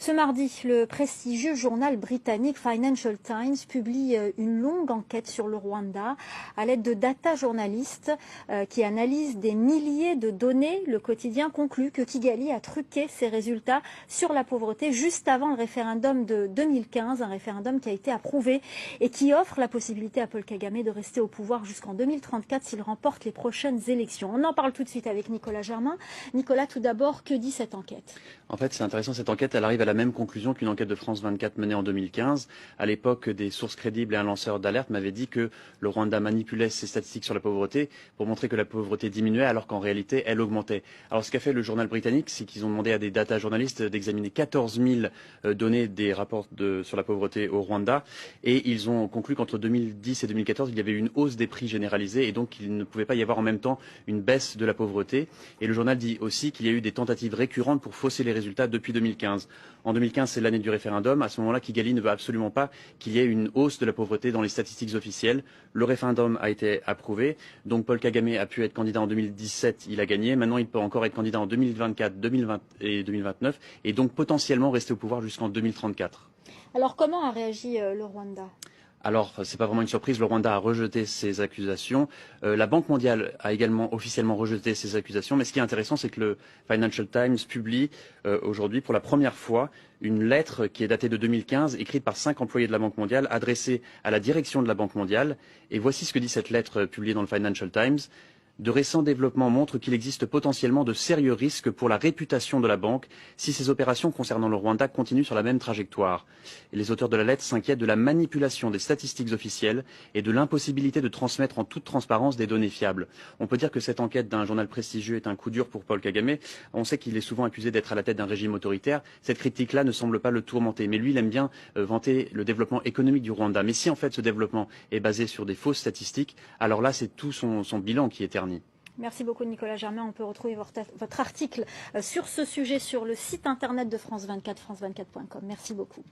Ce mardi, le prestigieux journal britannique Financial Times publie une longue enquête sur le Rwanda à l'aide de data journalistes qui analysent des milliers de données. Le quotidien conclut que Kigali a truqué ses résultats sur la pauvreté juste avant le référendum de 2015, un référendum qui a été approuvé et qui offre la possibilité à Paul Kagame de rester au pouvoir jusqu'en 2034 s'il remporte les prochaines élections. On en parle tout de suite avec Nicolas Germain. Nicolas, tout d'abord, que dit cette enquête ? En fait, c'est intéressant, cette enquête, elle arrive à la même conclusion qu'une enquête de France 24 menée en 2015. À l'époque, des sources crédibles et un lanceur d'alerte m'avaient dit que le Rwanda manipulait ses statistiques sur la pauvreté pour montrer que la pauvreté diminuait alors qu'en réalité, elle augmentait. Alors, ce qu'a fait le journal britannique, c'est qu'ils ont demandé à des data journalistes d'examiner 14 000 données des rapports sur la pauvreté au Rwanda et ils ont conclu qu'entre 2010 et 2014, il y avait eu une hausse des prix généralisés et donc il ne pouvait pas y avoir en même temps une baisse de la pauvreté. Et le journal dit aussi qu'il y a eu des tentatives récurrentes pour fausser les résultats depuis 2015. En 2015, c'est l'année du référendum. À ce moment-là, Kigali ne veut absolument pas qu'il y ait une hausse de la pauvreté dans les statistiques officielles. Le référendum a été approuvé. Donc Paul Kagame a pu être candidat en 2017, il a gagné. Maintenant, il peut encore être candidat en 2024, 2020 et 2029 et donc potentiellement rester au pouvoir jusqu'en 2034. Alors comment a réagi le Rwanda ? Alors, c'est pas vraiment une surprise, le Rwanda a rejeté ces accusations. La Banque mondiale a également officiellement rejeté ces accusations. Mais ce qui est intéressant, c'est que le Financial Times publie aujourd'hui pour la première fois une lettre qui est datée de 2015, écrite par 5 employés de la Banque mondiale, adressée à la direction de la Banque mondiale. Et voici ce que dit cette lettre publiée dans le Financial Times. De récents développements montrent qu'il existe potentiellement de sérieux risques pour la réputation de la banque si ces opérations concernant le Rwanda continuent sur la même trajectoire. Et les auteurs de la lettre s'inquiètent de la manipulation des statistiques officielles et de l'impossibilité de transmettre en toute transparence des données fiables. On peut dire que cette enquête d'un journal prestigieux est un coup dur pour Paul Kagame. On sait qu'il est souvent accusé d'être à la tête d'un régime autoritaire. Cette critique-là ne semble pas le tourmenter. Mais lui, il aime bien vanter le développement économique du Rwanda. Mais si en fait ce développement est basé sur des fausses statistiques, alors là, c'est tout son bilan qui est terni. Merci beaucoup Nicolas Germain. On peut retrouver votre article sur ce sujet sur le site internet de France 24, france24.com. Merci beaucoup.